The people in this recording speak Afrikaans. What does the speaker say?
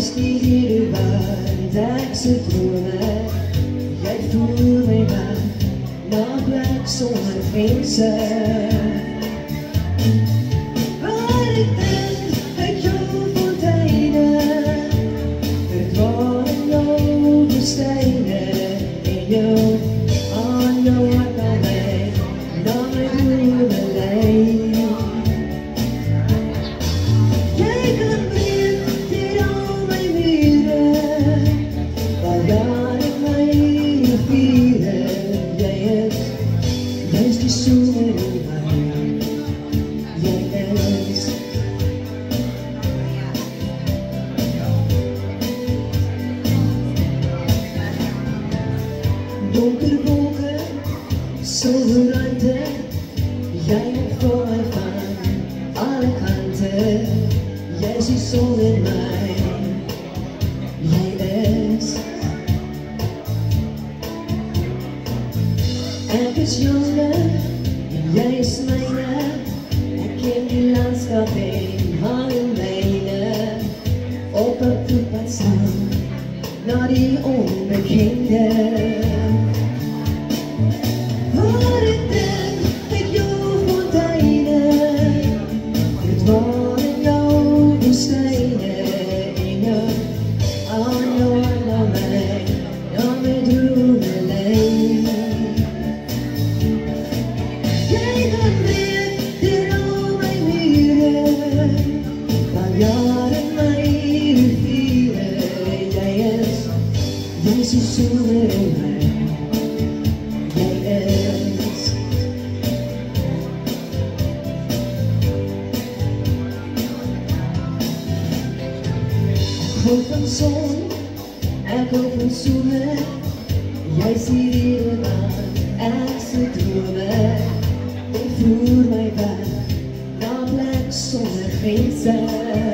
stiger waar ek se drome. Jy voer my weg na plek sonder grense. Waar ek dink uit jou fonteine, verdwaal in jou woestyne, en jou aan jou hart na my drome lei. Donker wolken, silver ruimte, jy ontvoer my van alle kanten. Jy is die son in my, jy is. Ek is joune, en jy is myne. Ek ken die landskap en al die myne. Op 'n voetpad saam, na die onbekende. Jy is somer in my, jy is. Ek hou van son, ek hou van somer. Jy is hier waar ek se drome. Jy voer my weg na plek sonder grense.